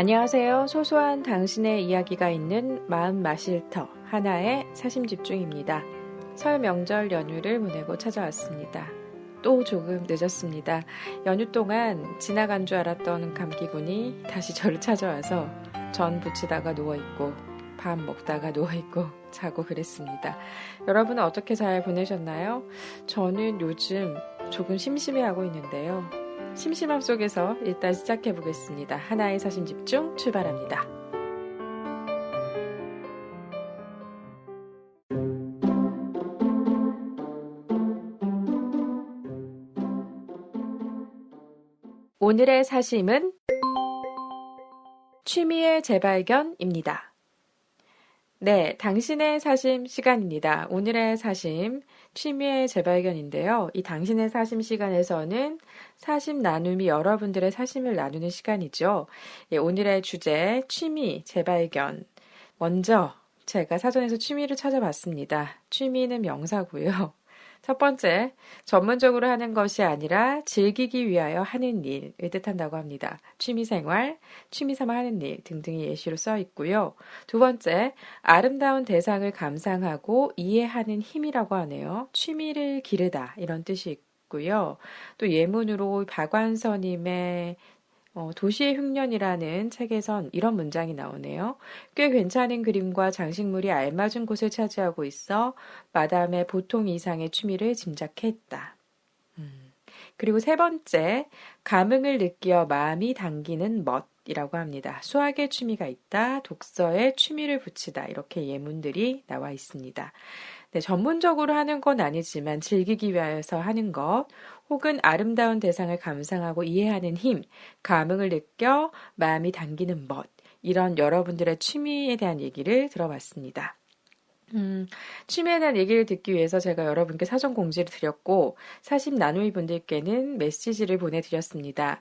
안녕하세요. 소소한 당신의 이야기가 있는 마음 마실터 하나의 사심 집중입니다. 설 명절 연휴를 보내고 찾아왔습니다. 또 조금 늦었습니다. 연휴 동안 지나간 줄 알았던 감기군이 다시 저를 찾아와서 전 부치다가 누워있고 밥 먹다가 누워있고 자고 그랬습니다. 여러분은 어떻게 잘 보내셨나요? 저는 요즘 조금 심심해하고 있는데요. 심심함 속에서 일단 시작해 보겠습니다. 하나의 사심 집중 출발합니다. 오늘의 사심은 취미의 재발견입니다. 네, 당신의 사심 시간입니다. 오늘의 사심, 취미의 재발견인데요. 이 당신의 사심 시간에서는 사심 나눔이 여러분들의 사심을 나누는 시간이죠. 예, 오늘의 주제, 취미 재발견. 먼저 제가 사전에서 취미를 찾아봤습니다. 취미는 명사고요. 첫 번째, 전문적으로 하는 것이 아니라 즐기기 위하여 하는 일을 뜻한다고 합니다. 취미생활, 취미삼아 하는 일 등등이 예시로 써 있고요. 두 번째, 아름다운 대상을 감상하고 이해하는 힘이라고 하네요. 취미를 기르다 이런 뜻이 있고요. 또 예문으로 박완서님의 도시의 흉년이라는 책에선 이런 문장이 나오네요. 꽤 괜찮은 그림과 장식물이 알맞은 곳을 차지하고 있어 마담의 보통 이상의 취미를 짐작했다. 그리고 세 번째, 감흥을 느끼어 마음이 당기는 멋이라고 합니다. 수학에 취미가 있다, 독서에 취미를 붙이다 이렇게 예문들이 나와 있습니다. 네, 전문적으로 하는 건 아니지만 즐기기 위해서 하는 것, 혹은 아름다운 대상을 감상하고 이해하는 힘, 감흥을 느껴 마음이 당기는 멋, 이런 여러분들의 취미에 대한 얘기를 들어봤습니다. 취미에 대한 얘기를 듣기 위해서 제가 여러분께 사전 공지를 드렸고, 사심 나누이 분들께는 메시지를 보내드렸습니다.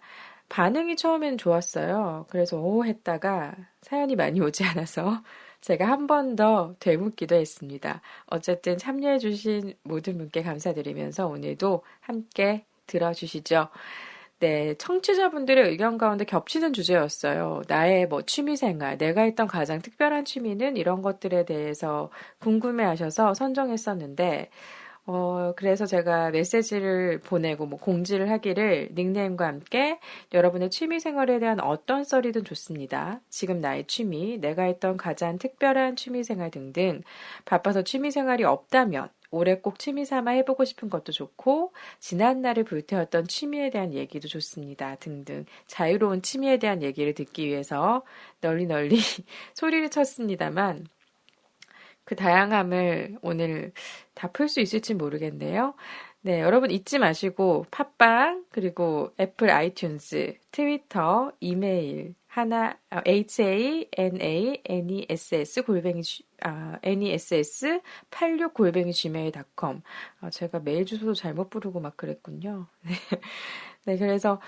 반응이 처음엔 좋았어요. 그래서 오 했다가 사연이 많이 오지 않아서 제가 한 번 더 되묻기도 했습니다. 어쨌든 참여해주신 모든 분께 감사드리면서 오늘도 함께 들어주시죠. 네, 청취자분들의 의견 가운데 겹치는 주제였어요. 나의 취미생활, 내가 했던 가장 특별한 취미는 이런 것들에 대해서 궁금해하셔서 선정했었는데, 그래서 제가 메시지를 보내고 공지를 하기를 닉네임과 함께 여러분의 취미 생활에 대한 어떤 썰이든 좋습니다. 지금 나의 취미, 내가 했던 가장 특별한 취미 생활 등등 바빠서 취미 생활이 없다면 올해 꼭 취미 삼아 해보고 싶은 것도 좋고 지난날을 불태웠던 취미에 대한 얘기도 좋습니다. 등등 자유로운 취미에 대한 얘기를 듣기 위해서 널리 소리를 쳤습니다만 그 다양함을 오늘 다 풀 수 있을지 모르겠네요. 네, 여러분 잊지 마시고 팟빵 그리고 애플 아이튠즈, 트위터, 이메일 HANANESS 골뱅이 NESS 86 골뱅이 gmail.com. 제가 메일 주소도 잘못 부르고 막 그랬군요. 네, 그래서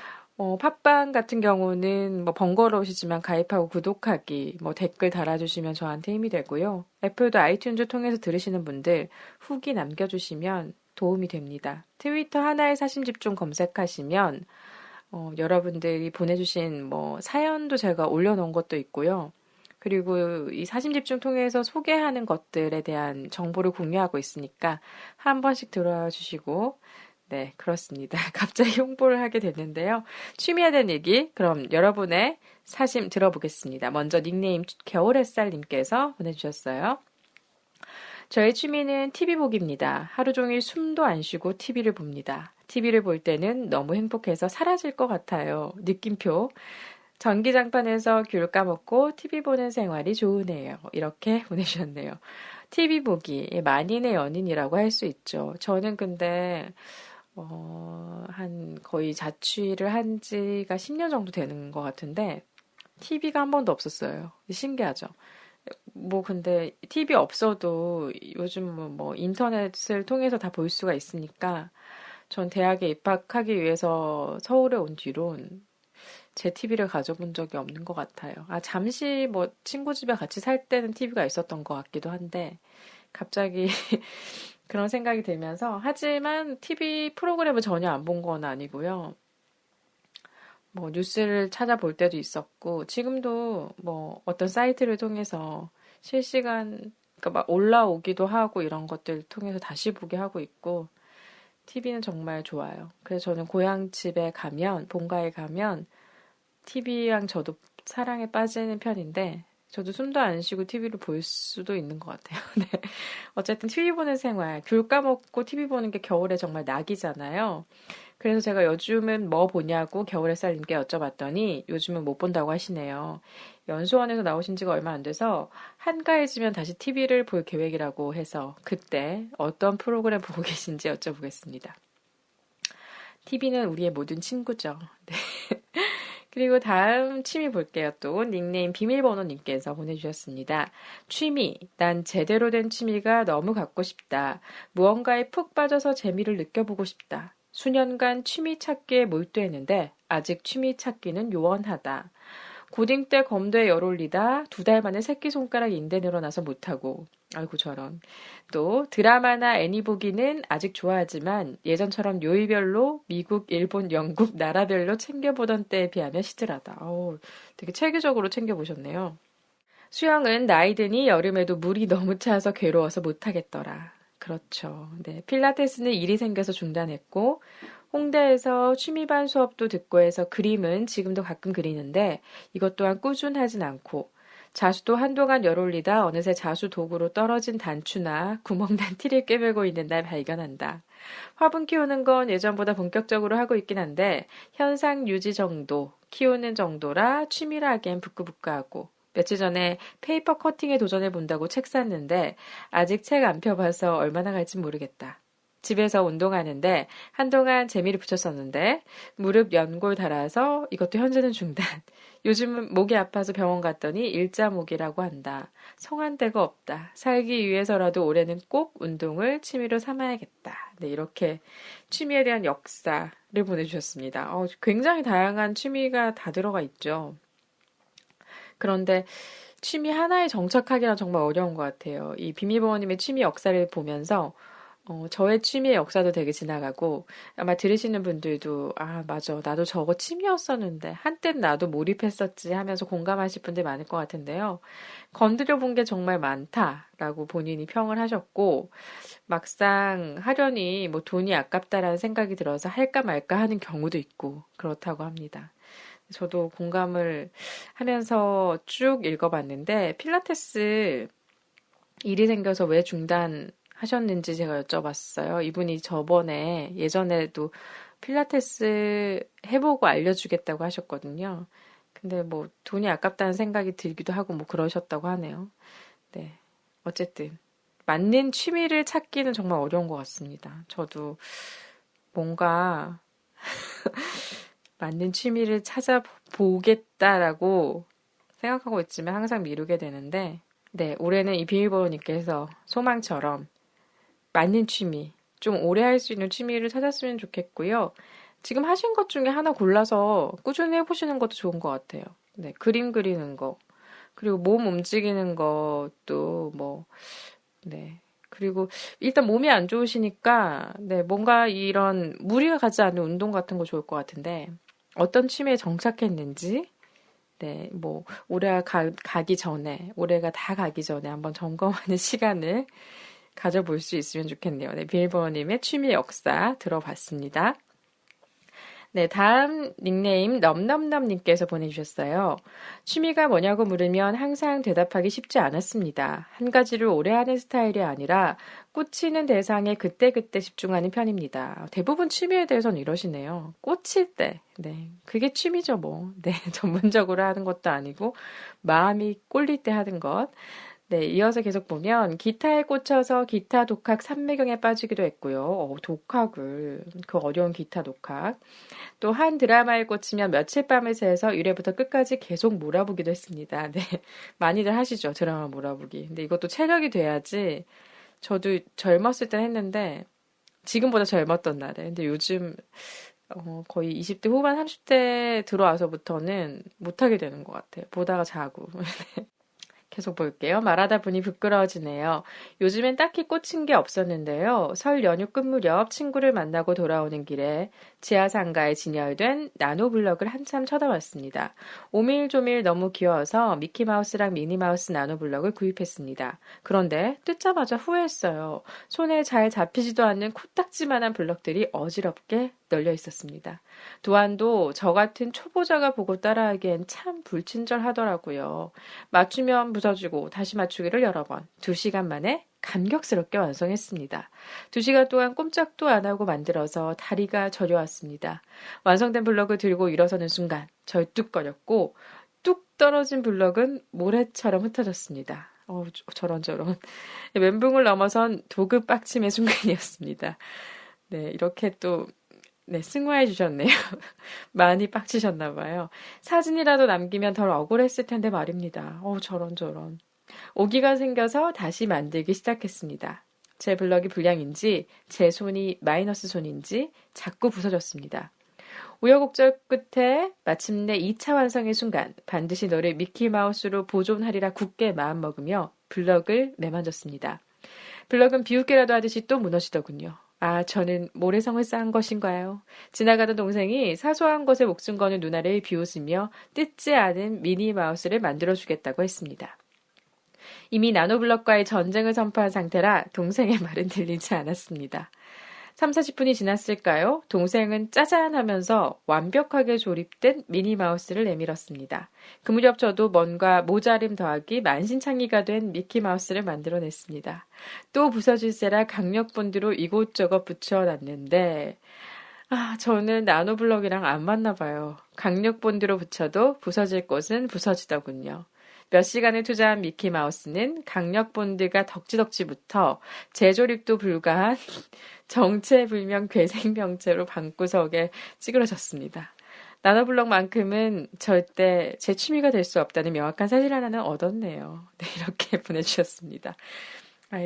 팟빵 같은 경우는 번거로우시지만 가입하고 구독하기, 댓글 달아주시면 저한테 힘이 되고요. 애플도 아이튠즈 통해서 들으시는 분들 후기 남겨주시면 도움이 됩니다. 트위터 하나의 사심 집중 검색하시면 여러분들이 보내주신 사연도 제가 올려놓은 것도 있고요. 그리고 이 사심 집중 통해서 소개하는 것들에 대한 정보를 공유하고 있으니까 한 번씩 들어와 주시고 네, 그렇습니다. 갑자기 홍보를 하게 됐는데요. 취미에 대한 얘기, 그럼 여러분의 사심 들어보겠습니다. 먼저 닉네임 겨울햇살님께서 보내주셨어요. 저의 취미는 TV 보기입니다. 하루 종일 숨도 안 쉬고 TV를 봅니다. TV를 볼 때는 너무 행복해서 사라질 것 같아요. 느낌표. 전기장판에서 귤 까먹고 TV 보는 생활이 좋으네요. 이렇게 보내주셨네요. TV 보기, 만인의 연인이라고 할 수 있죠. 저는 근데 한 거의 자취를 한 지가 10년 정도 되는 것 같은데, TV가 한 번도 없었어요. 신기하죠? 근데 TV 없어도 요즘 인터넷을 통해서 다 볼 수가 있으니까, 전 대학에 입학하기 위해서 서울에 온 뒤론 제 TV를 가져본 적이 없는 것 같아요. 잠시 친구 집에 같이 살 때는 TV가 있었던 것 같기도 한데, 갑자기 그런 생각이 들면서 하지만 TV 프로그램을 전혀 안 본 건 아니고요. 뭐 뉴스를 찾아볼 때도 있었고, 지금도 뭐 어떤 사이트를 통해서 실시간, 그러니까 막 올라오기도 하고 이런 것들 통해서 다시 보게 하고 있고, TV는 정말 좋아요. 그래서 저는 고향집에 가면, 본가에 가면 TV랑 저도 사랑에 빠지는 편인데, 저도 숨도 안 쉬고 TV를 볼 수도 있는 것 같아요. 네. 어쨌든 TV 보는 생활, 귤 까먹고 TV 보는 게 겨울에 정말 낙이잖아요. 그래서 제가 요즘은 뭐 보냐고 겨울의 쌀님께 여쭤봤더니 요즘은 못 본다고 하시네요. 연수원에서 나오신 지가 얼마 안 돼서 한가해지면 다시 TV를 볼 계획이라고 해서 그때 어떤 프로그램 보고 계신지 여쭤보겠습니다. TV는 우리의 모든 친구죠. 네. 그리고 다음 취미 볼게요. 또 닉네임 비밀번호님께서 보내주셨습니다. 취미, 난 제대로 된 취미가 너무 갖고 싶다. 무언가에 푹 빠져서 재미를 느껴보고 싶다. 수년간 취미 찾기에 몰두했는데 아직 취미 찾기는 요원하다. 고딩 때 검도에 열 올리다 2달 만에 새끼손가락 인대 늘어나서 못하고 아이고 저런. 또 드라마나 애니 보기는 아직 좋아하지만 예전처럼 요일별로 미국, 일본, 영국 나라별로 챙겨보던 때에 비하면 시들하다. 되게 체계적으로 챙겨보셨네요. 수영은 나이 드니 여름에도 물이 너무 차서 괴로워서 못하겠더라. 그렇죠. 네, 필라테스는 일이 생겨서 중단했고 홍대에서 취미반 수업도 듣고 해서 그림은 지금도 가끔 그리는데 이것 또한 꾸준하진 않고 자수도 한동안 열 올리다 어느새 자수 도구로 떨어진 단추나 구멍난 티를 꿰매고 있는 날 발견한다. 화분 키우는 건 예전보다 본격적으로 하고 있긴 한데 현상 유지 정도, 키우는 정도라 취미라 하기엔 부끄부끄하고 며칠 전에 페이퍼 커팅에 도전해 본다고 책 샀는데 아직 책 안 펴봐서 얼마나 갈지 모르겠다. 집에서 운동하는데 한동안 재미를 붙였었는데 무릎 연골 달아서 이것도 현재는 중단. 요즘은 목이 아파서 병원 갔더니 일자목이라고 한다. 성한 데가 없다. 살기 위해서라도 올해는 꼭 운동을 취미로 삼아야겠다. 네, 이렇게 취미에 대한 역사를 보내주셨습니다. 굉장히 다양한 취미가 다 들어가 있죠. 그런데 취미 하나에 정착하기란 정말 어려운 것 같아요. 이 비밀보호님의 취미 역사를 보면서 저의 취미의 역사도 되게 지나가고 아마 들으시는 분들도 맞아. 나도 저거 취미였었는데 한땐 나도 몰입했었지 하면서 공감하실 분들 많을 것 같은데요. 건드려 본 게 정말 많다라고 본인이 평을 하셨고 막상 하려니 뭐 돈이 아깝다라는 생각이 들어서 할까 말까 하는 경우도 있고 그렇다고 합니다. 저도 공감을 하면서 쭉 읽어봤는데 필라테스 일이 생겨서 왜 중단하셨는지 제가 여쭤봤어요. 이분이 저번에 예전에도 필라테스 해보고 알려주겠다고 하셨거든요. 근데 뭐 돈이 아깝다는 생각이 들기도 하고 뭐 그러셨다고 하네요. 네. 어쨌든 맞는 취미를 찾기는 정말 어려운 것 같습니다. 저도 뭔가 맞는 취미를 찾아보겠다라고 생각하고 있지만 항상 미루게 되는데, 네, 올해는 이 비밀번호님께서 소망처럼 맞는 취미, 좀 오래 할 수 있는 취미를 찾았으면 좋겠고요. 지금 하신 것 중에 하나 골라서 꾸준히 해보시는 것도 좋은 것 같아요. 네, 그림 그리는 거, 그리고 몸 움직이는 것도 뭐, 네. 그리고 일단 몸이 안 좋으시니까, 네, 뭔가 이런 무리가 가지 않는 운동 같은 거 좋을 것 같은데, 어떤 취미에 정착했는지, 네, 뭐, 가기 전에, 올해가 다 가기 전에 한번 점검하는 시간을 가져볼 수 있으면 좋겠네요. 네, 빌버님의 취미 역사 들어봤습니다. 네, 다음 닉네임 넘넘넘님께서 보내주셨어요. 취미가 뭐냐고 물으면 항상 대답하기 쉽지 않았습니다. 한 가지를 오래 하는 스타일이 아니라 꽂히는 대상에 그때그때 집중하는 편입니다. 대부분 취미에 대해서는 이러시네요. 꽂힐 때. 네, 그게 취미죠, 뭐. 네, 전문적으로 하는 것도 아니고 마음이 꼴릴 때 하는 것. 네, 이어서 계속 보면 기타에 꽂혀서 기타 독학 삼매경에 빠지기도 했고요. 독학을, 그 어려운 기타 독학. 또 한 드라마에 꽂히면 며칠 밤을 새서 1회부터 끝까지 계속 몰아보기도 했습니다. 네, 많이들 하시죠, 드라마 몰아보기. 근데 이것도 체력이 돼야지. 저도 젊었을 때 했는데 지금보다 젊었던 날에. 근데 요즘 거의 20대 후반 30대 들어와서부터는 못하게 되는 것 같아요. 보다가 자고. 계속 볼게요. 말하다 보니 부끄러워지네요. 요즘엔 딱히 꽂힌 게 없었는데요. 설 연휴 끝 무렵 친구를 만나고 돌아오는 길에 지하상가에 진열된 나노블럭을 한참 쳐다봤습니다. 오밀조밀 너무 귀여워서 미키마우스랑 미니마우스 나노블럭을 구입했습니다. 그런데 뜯자마자 후회했어요. 손에 잘 잡히지도 않는 코딱지만한 블럭들이 어지럽게 널려 있었습니다. 도안도 저 같은 초보자가 보고 따라하기엔 참 불친절하더라고요. 맞추면 부서지고 다시 맞추기를 여러 번, 2시간 만에 감격스럽게 완성했습니다. 2시간 동안 꼼짝도 안 하고 만들어서 다리가 저려왔습니다. 완성된 블럭을 들고 일어서는 순간 절뚝거렸고 뚝 떨어진 블럭은 모래처럼 흩어졌습니다. 저런. 멘붕을 넘어선 도급 빡침의 순간이었습니다. 네, 이렇게 또 승화해 주셨네요. 많이 빡치셨나 봐요. 사진이라도 남기면 덜 억울했을 텐데 말입니다. 저런. 오기가 생겨서 다시 만들기 시작했습니다. 제 블럭이 불량인지 제 손이 마이너스 손인지 자꾸 부서졌습니다. 우여곡절 끝에 마침내 2차 완성의 순간 반드시 너를 미키마우스로 보존하리라 굳게 마음먹으며 블럭을 매만졌습니다. 블럭은 비웃기라도 하듯이 또 무너지더군요. 저는 모래성을 쌓은 것인가요? 지나가던 동생이 사소한 것에 목숨 거는 누나를 비웃으며 뜯지 않은 미니마우스를 만들어주겠다고 했습니다. 이미 나노블럭과의 전쟁을 선포한 상태라 동생의 말은 들리지 않았습니다. 3, 40분이 지났을까요? 동생은 짜잔 하면서 완벽하게 조립된 미니마우스를 내밀었습니다. 그 무렵 저도 뭔가 모자림 더하기 만신창이가 된 미키마우스를 만들어냈습니다. 또 부서질세라 강력본드로 이곳저곳 붙여놨는데 저는 나노블럭이랑 안 맞나 봐요. 강력본드로 붙여도 부서질 곳은 부서지더군요. 몇 시간을 투자한 미키마우스는 강력본드가 덕지덕지 붙어 재조립도 불가한 정체불명 괴생명체로 방구석에 찌그러졌습니다. 나노블럭만큼은 절대 제 취미가 될 수 없다는 명확한 사실 하나는 얻었네요. 네, 이렇게 보내주셨습니다.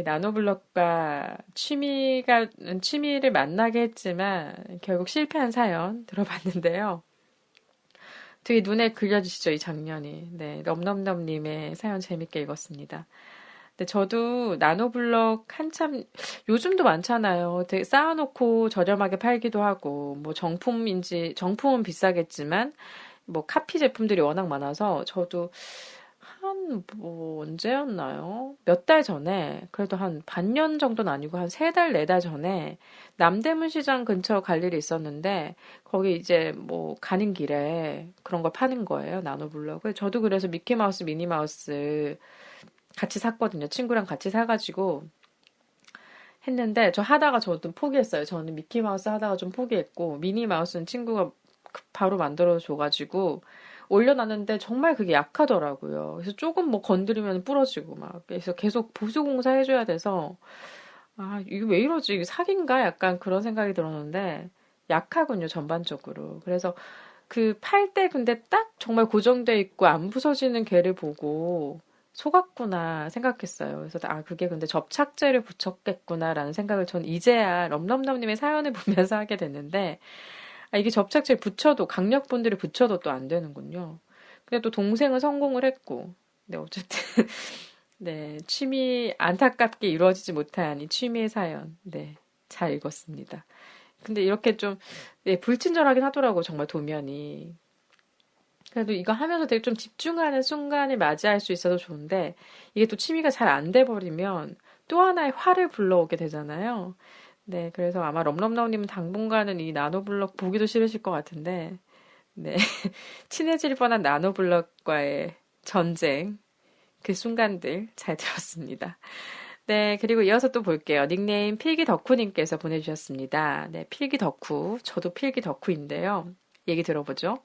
나노블럭과 취미를 만나게 했지만 결국 실패한 사연 들어봤는데요. 되게 눈에 그려지시죠, 이 장면이. 네, 넘넘넘님의 사연 재밌게 읽었습니다. 근데 저도 나노블럭 한참, 요즘도 많잖아요. 되게 쌓아놓고 저렴하게 팔기도 하고, 정품은 비싸겠지만, 카피 제품들이 워낙 많아서, 저도 언제였나요? 몇 달 전에, 그래도 한 반년 정도는 아니고 한 3달, 4달 전에 남대문 시장 근처 갈 일이 있었는데, 거기 이제 가는 길에 그런 걸 파는 거예요, 나노블럭을. 저도 그래서 미키마우스, 미니마우스 같이 샀거든요. 친구랑 같이 사가지고 했는데, 저도 포기했어요. 저는 미키마우스 하다가 좀 포기했고, 미니마우스는 친구가 바로 만들어줘가지고, 올려놨는데 정말 그게 약하더라고요. 그래서 조금 건드리면 부러지고 그래서 계속 보수공사 해줘야 돼서 이거 왜 이러지? 이게 사기인가? 약간 그런 생각이 들었는데 약하군요, 전반적으로. 그래서 그 팔 때 근데 딱 정말 고정돼 있고 안 부서지는 개를 보고 속았구나 생각했어요. 그래서 그게 근데 접착제를 붙였겠구나라는 생각을 전 이제야 럼럼럼님의 사연을 보면서 하게 됐는데 이게 접착제를 붙여도, 강력본드를 붙여도 또 안 되는군요. 근데 또 동생은 성공을 했고, 네, 어쨌든, 네, 안타깝게 이루어지지 못한 이 취미의 사연, 네, 잘 읽었습니다. 근데 이렇게 좀, 네, 불친절하긴 하더라고, 정말 도면이. 그래도 이거 하면서 되게 좀 집중하는 순간을 맞이할 수 있어서 좋은데, 이게 또 취미가 잘 안 돼버리면 또 하나의 화를 불러오게 되잖아요. 네, 그래서 아마 럼럼럼님은 당분간은 이 나노블럭 보기도 싫으실 것 같은데, 네. 친해질 뻔한 나노블럭과의 전쟁, 그 순간들 잘 들었습니다. 네, 그리고 이어서 또 볼게요. 닉네임 필기덕후님께서 보내주셨습니다. 네, 필기덕후. 저도 필기덕후인데요. 얘기 들어보죠.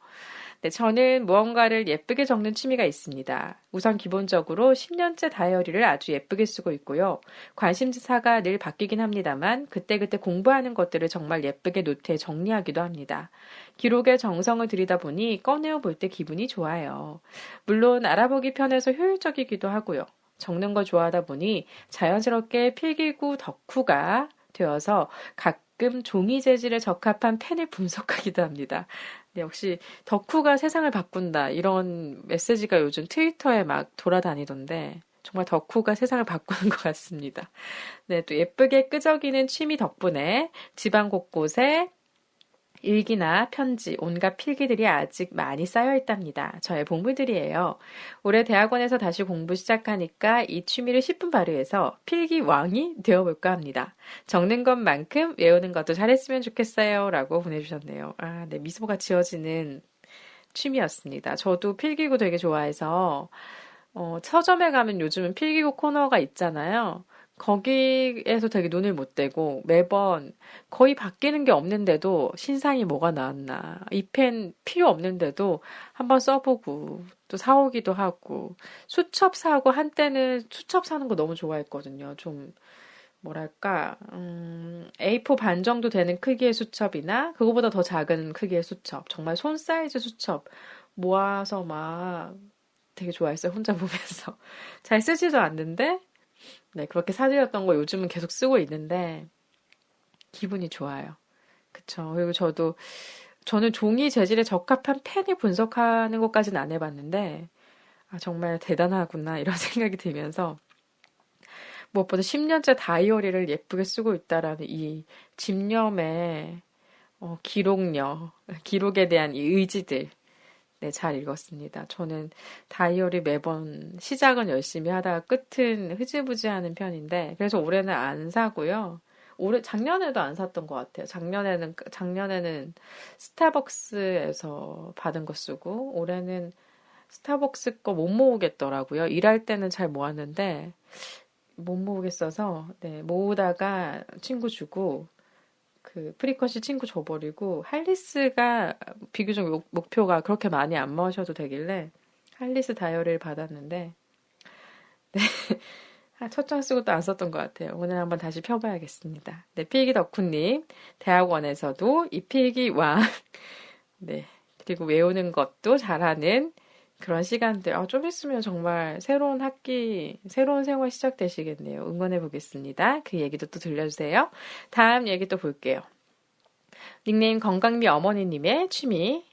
네, 저는 무언가를 예쁘게 적는 취미가 있습니다. 우선 기본적으로 10년째 다이어리를 아주 예쁘게 쓰고 있고요. 관심사가 늘 바뀌긴 합니다만 그때그때 공부하는 것들을 정말 예쁘게 노트에 정리하기도 합니다. 기록에 정성을 들이다 보니 꺼내어 볼 때 기분이 좋아요. 물론 알아보기 편해서 효율적이기도 하고요. 적는 걸 좋아하다 보니 자연스럽게 필기구 덕후가 되어서 가끔 종이 재질에 적합한 펜을 분석하기도 합니다. 네, 역시 덕후가 세상을 바꾼다 이런 메시지가 요즘 트위터에 막 돌아다니던데 정말 덕후가 세상을 바꾸는 것 같습니다. 네, 또 예쁘게 끄적이는 취미 덕분에 집안 곳곳에 일기나 편지, 온갖 필기들이 아직 많이 쌓여 있답니다. 저의 보물들이에요. 올해 대학원에서 다시 공부 시작하니까 이 취미를 10분 발휘해서 필기 왕이 되어볼까 합니다. 적는 것만큼 외우는 것도 잘했으면 좋겠어요. 라고 보내주셨네요. 아, 네, 미소가 지어지는 취미였습니다. 저도 필기구 되게 좋아해서, 서점에 가면 요즘은 필기구 코너가 있잖아요. 거기에서 되게 눈을 못 떼고 매번 거의 바뀌는 게 없는데도 신상이 뭐가 나왔나. 이 펜 필요 없는데도 한번 써보고 또 사오기도 하고 수첩 사고 한때는 수첩 사는 거 너무 좋아했거든요. 좀 뭐랄까, A4 반 정도 되는 크기의 수첩이나 그거보다 더 작은 크기의 수첩. 정말 손 사이즈 수첩 모아서 막 되게 좋아했어요. 혼자 보면서. 잘 쓰지도 않는데 네, 그렇게 사드렸던 거 요즘은 계속 쓰고 있는데, 기분이 좋아요. 그쵸. 그리고 저는 종이 재질에 적합한 펜을 분석하는 것까지는 안 해봤는데, 아, 정말 대단하구나, 이런 생각이 들면서, 무엇보다 10년째 다이어리를 예쁘게 쓰고 있다라는 이 집념의 기록력, 기록에 대한 이 의지들, 네, 잘 읽었습니다. 저는 다이어리 매번 시작은 열심히 하다가 끝은 흐지부지 하는 편인데, 그래서 올해는 안 사고요. 작년에도 안 샀던 것 같아요. 작년에는 스타벅스에서 받은 거 쓰고, 올해는 스타벅스 거 못 모으겠더라고요. 일할 때는 잘 모았는데, 못 모으겠어서, 네, 모으다가 친구 주고, 그 프리퀀시 친구 줘버리고 할리스가 비교적 목표가 그렇게 많이 안 마셔도 되길래 할리스 다이어리를 받았는데 첫 장 쓰고 또 안 썼던 것 같아요. 오늘 한번 다시 펴봐야겠습니다. 네, 필기 덕후님 대학원에서도 이 필기 왕 네, 그리고 외우는 것도 잘하는 그런 시간들. 좀 있으면 정말 새로운 학기, 새로운 생활 시작되시겠네요. 응원해 보겠습니다. 그 얘기도 또 들려주세요. 다음 얘기 또 볼게요. 닉네임 건강미 어머니님의 취미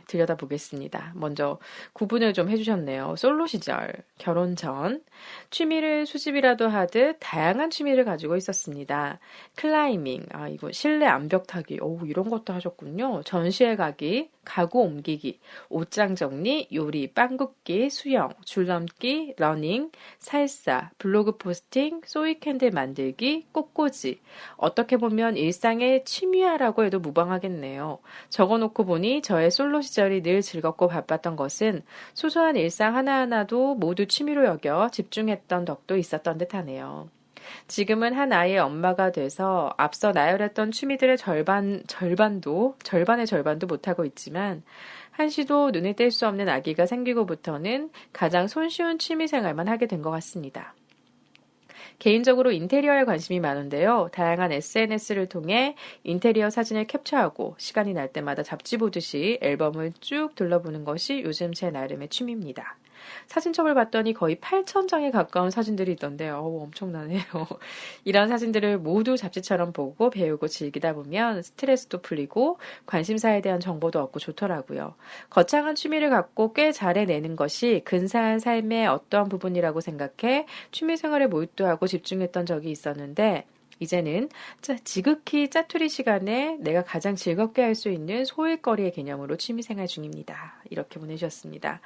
들여다보겠습니다. 먼저 구분을 좀 해주셨네요. 솔로 시절, 결혼 전, 취미를 수집이라도 하듯 다양한 취미를 가지고 있었습니다. 클라이밍, 이거 실내 암벽 타기, 이런 것도 하셨군요. 전시회 가기, 가구 옮기기, 옷장 정리, 요리, 빵 굽기, 수영, 줄넘기, 러닝, 살사, 블로그 포스팅, 소이 캔들 만들기, 꽃꽂이. 어떻게 보면 일상의 취미화라고 해도 무방하겠네요. 적어놓고 보니 저의 솔로 시절이 늘 즐겁고 바빴던 것은 소소한 일상 하나하나도 모두 취미로 여겨 집중했던 덕도 있었던 듯하네요. 지금은 한 아이의 엄마가 돼서 앞서 나열했던 취미들의 절반의 절반도 못하고 있지만 한시도 눈에 뗄 수 없는 아기가 생기고부터는 가장 손쉬운 취미 생활만 하게 된 것 같습니다. 개인적으로 인테리어에 관심이 많은데요. 다양한 SNS를 통해 인테리어 사진을 캡처하고 시간이 날 때마다 잡지 보듯이 앨범을 쭉 둘러보는 것이 요즘 제 나름의 취미입니다. 사진첩을 봤더니 거의 8,000장에 가까운 사진들이 있던데요. 엄청나네요. 이런 사진들을 모두 잡지처럼 보고 배우고 즐기다 보면 스트레스도 풀리고 관심사에 대한 정보도 얻고 좋더라고요. 거창한 취미를 갖고 꽤 잘해내는 것이 근사한 삶의 어떠한 부분이라고 생각해 취미생활에 몰두하고 집중했던 적이 있었는데 이제는 지극히 짜투리 시간에 내가 가장 즐겁게 할 수 있는 소일거리의 개념으로 취미생활 중입니다. 이렇게 보내주셨습니다.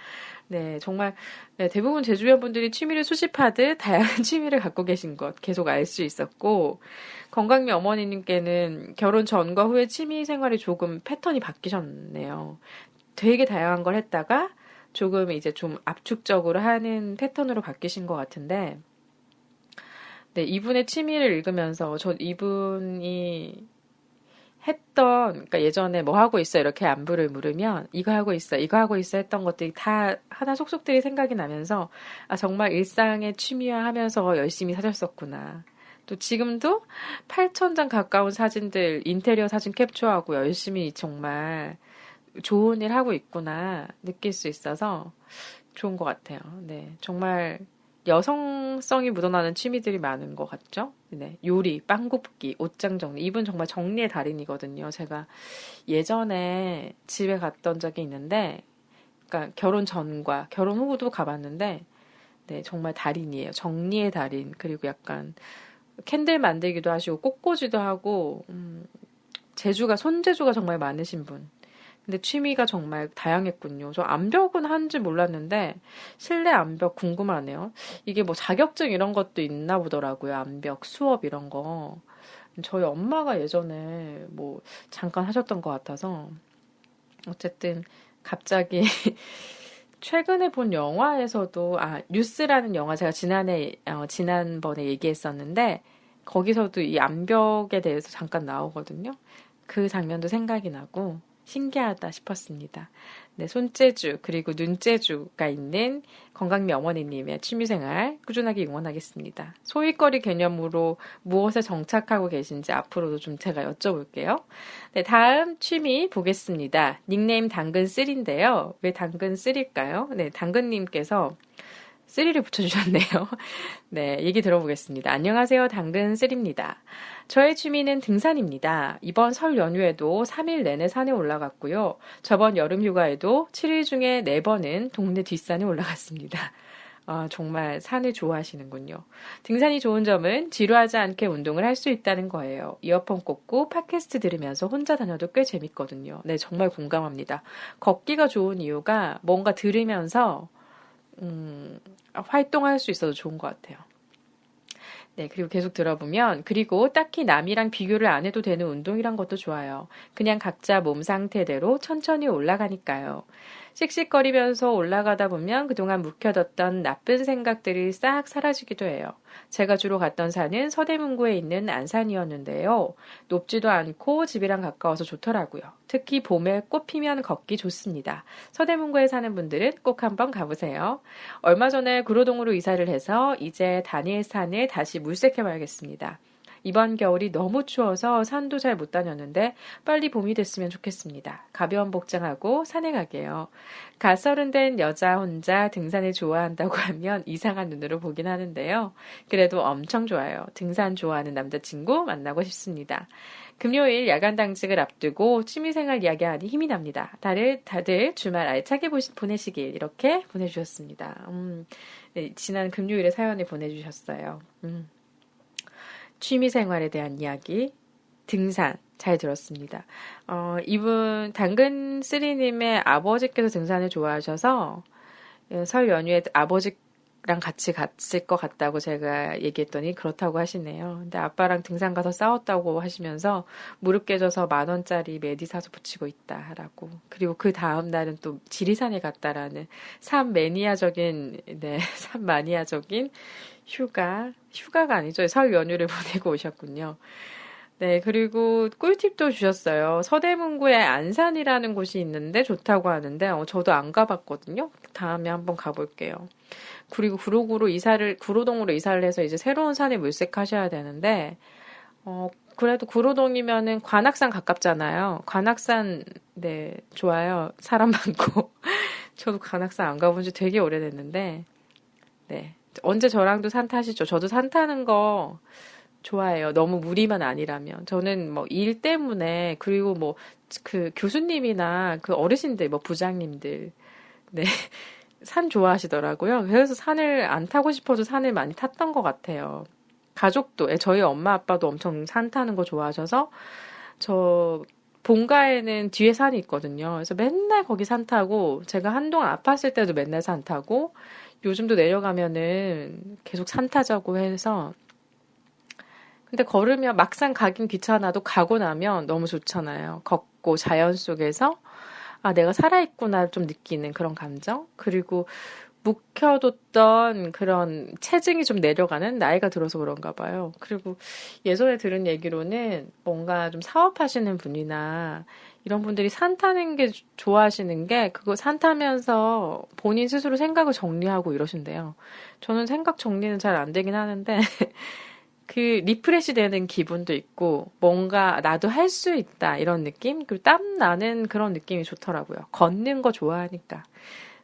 네, 정말 네, 대부분 제 주변 분들이 취미를 수집하듯 다양한 취미를 갖고 계신 것 계속 알 수 있었고 건강미 어머니님께는 결혼 전과 후에 취미 생활이 조금 패턴이 바뀌셨네요. 되게 다양한 걸 했다가 조금 이제 좀 압축적으로 하는 패턴으로 바뀌신 것 같은데 네, 이분의 취미를 읽으면서 이분이 그러니까 예전에 뭐 하고 있어 이렇게 안부를 물으면 이거 하고 있어, 이거 하고 있어 했던 것들이 다 하나 속속들이 생각이 나면서 정말 일상의 취미화하면서 열심히 사셨었구나. 또 지금도 8,000장 가까운 사진들 인테리어 사진 캡처하고 열심히 정말 좋은 일 하고 있구나 느낄 수 있어서 좋은 것 같아요. 네, 정말 여성성이 묻어나는 취미들이 많은 것 같죠? 네, 요리, 빵 굽기, 옷장 정리. 이분 정말 정리의 달인이거든요. 제가 예전에 집에 갔던 적이 있는데, 그러니까 결혼 전과 결혼 후도 가봤는데, 네, 정말 달인이에요. 정리의 달인. 그리고 약간 캔들 만들기도 하시고, 꽃꽂이도 하고, 손재주가 정말 많으신 분. 근데 취미가 정말 다양했군요. 저 암벽은 한지 몰랐는데 실내 암벽 궁금하네요. 이게 뭐 자격증 이런 것도 있나 보더라고요. 암벽 수업 이런 거. 저희 엄마가 예전에 뭐 잠깐 하셨던 것 같아서 어쨌든 갑자기 최근에 본 영화에서도 뉴스라는 영화 제가 지난번에 얘기했었는데 거기서도 이 암벽에 대해서 잠깐 나오거든요. 그 장면도 생각이 나고 신기하다 싶었습니다. 네, 손재주 그리고 눈재주가 있는 건강미 어머니님의 취미생활 꾸준하게 응원하겠습니다. 소일거리 개념으로 무엇에 정착하고 계신지 앞으로도 좀 제가 여쭤볼게요. 네, 다음 취미 보겠습니다. 닉네임 당근3인데요. 왜 당근3일까요? 네, 당근님께서 3를 붙여주셨네요. 네, 얘기 들어보겠습니다. 안녕하세요. 당근3입니다. 저의 취미는 등산입니다. 이번 설 연휴에도 3일 내내 산에 올라갔고요. 저번 여름 휴가에도 7일 중에 4번은 동네 뒷산에 올라갔습니다. 정말 산을 좋아하시는군요. 등산이 좋은 점은 지루하지 않게 운동을 할 수 있다는 거예요. 이어폰 꽂고 팟캐스트 들으면서 혼자 다녀도 꽤 재밌거든요. 네, 정말 공감합니다. 걷기가 좋은 이유가 뭔가 들으면서 활동할 수 있어서 좋은 것 같아요. 네, 그리고 계속 들어보면 그리고 딱히 남이랑 비교를 안 해도 되는 운동이란 것도 좋아요. 그냥 각자 몸 상태대로 천천히 올라가니까요. 씩씩거리면서 올라가다 보면 그동안 묵혀뒀던 나쁜 생각들이 싹 사라지기도 해요. 제가 주로 갔던 산은 서대문구에 있는 안산이었는데요. 높지도 않고 집이랑 가까워서 좋더라고요. 특히 봄에 꽃 피면 걷기 좋습니다. 서대문구에 사는 분들은 꼭 한번 가보세요. 얼마 전에 구로동으로 이사를 해서 이제 다닐 산을 다시 물색해봐야겠습니다. 이번 겨울이 너무 추워서 산도 잘 못 다녔는데 빨리 봄이 됐으면 좋겠습니다. 가벼운 복장하고 산에 가게요. 갓 서른 된 여자 혼자 등산을 좋아한다고 하면 이상한 눈으로 보긴 하는데요. 그래도 엄청 좋아요. 등산 좋아하는 남자친구 만나고 싶습니다. 금요일 야간 당직을 앞두고 취미생활 이야기하니 힘이 납니다. 다들 주말 알차게 보내시길 이렇게 보내주셨습니다. 네, 지난 금요일에 사연을 보내주셨어요. 취미생활에 대한 이야기, 등산 잘 들었습니다. 이분 당근3님의 아버지께서 등산을 좋아하셔서 설 연휴에 아버지랑 같이 갔을 것 같다고 제가 얘기했더니 그렇다고 하시네요. 근데 아빠랑 등산 가서 싸웠다고 하시면서 무릎 깨져서 10,000원짜리 메디 사서 붙이고 있다라고. 그리고 그 다음 날은 또 지리산에 갔다라는 산 마니아적인 휴가가 아니죠. 설 연휴를 보내고 오셨군요. 네, 그리고 꿀팁도 주셨어요. 서대문구에 안산이라는 곳이 있는데 좋다고 하는데 저도 안 가봤거든요. 다음에 한번 가볼게요. 그리고 구로동으로 이사를 해서 이제 새로운 산에 물색하셔야 되는데 그래도 구로동이면은 관악산 가깝잖아요. 관악산 네, 좋아요. 사람 많고. 저도 관악산 안 가본 지 되게 오래됐는데 네. 언제 저랑도 산 타시죠? 저도 산 타는 거 좋아해요. 너무 무리만 아니라면. 저는 뭐 일 때문에, 그리고 뭐, 그 교수님이나 그 어르신들, 뭐 부장님들, 네. 산 좋아하시더라고요. 그래서 산을 안 타고 싶어도 산을 많이 탔던 것 같아요. 가족도, 저희 엄마 아빠도 엄청 산 타는 거 좋아하셔서, 저, 본가에는 뒤에 산이 있거든요. 그래서 맨날 거기 산 타고, 제가 한동안 아팠을 때도 맨날 산 타고, 요즘도 내려가면은 계속 산 타자고 해서 근데 걸으면 막상 가긴 귀찮아도 가고 나면 너무 좋잖아요. 걷고 자연 속에서 내가 살아있구나 좀 느끼는 그런 감정. 그리고 묵혀뒀던 그런 체증이 좀 내려가는 나이가 들어서 그런가 봐요. 그리고 예전에 들은 얘기로는 뭔가 좀 사업하시는 분이나 이런 분들이 산 타는 게 좋아하시는 게 그거 산 타면서 본인 스스로 생각을 정리하고 이러신대요. 저는 생각 정리는 잘 안 되긴 하는데 그 리프레시 되는 기분도 있고 뭔가 나도 할 수 있다 이런 느낌? 그리고 땀 나는 그런 느낌이 좋더라고요. 걷는 거 좋아하니까.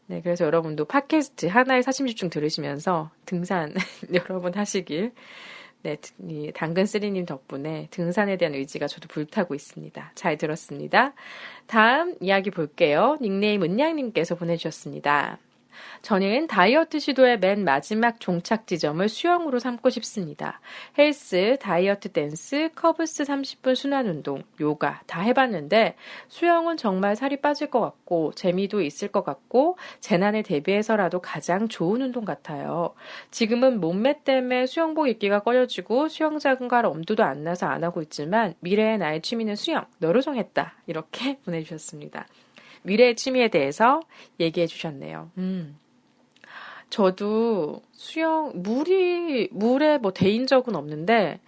네, 그래서 여러분도 팟캐스트 하나의 사심집중 들으시면서 등산 여러분 하시길. 네, 이 당근3님 덕분에 등산에 대한 의지가 저도 불타고 있습니다. 잘 들었습니다. 다음 이야기 볼게요. 닉네임 은양님께서 보내주셨습니다. 저는 다이어트 시도의 맨 마지막 종착 지점을 수영으로 삼고 싶습니다. 헬스, 다이어트 댄스, 커브스 30분 순환 운동, 요가 다 해봤는데 수영은 정말 살이 빠질 것 같고 재미도 있을 것 같고 재난에 대비해서라도 가장 좋은 운동 같아요. 지금은 몸매 때문에 수영복 입기가 꺼려지고 수영장은 갈 엄두도 안 나서 안 하고 있지만 미래의 나의 취미는 수영, 너로 정했다. 이렇게 보내주셨습니다. 미래의 취미에 대해서 얘기해 주셨네요. 저도 물에 뭐 데인 적은 없는데,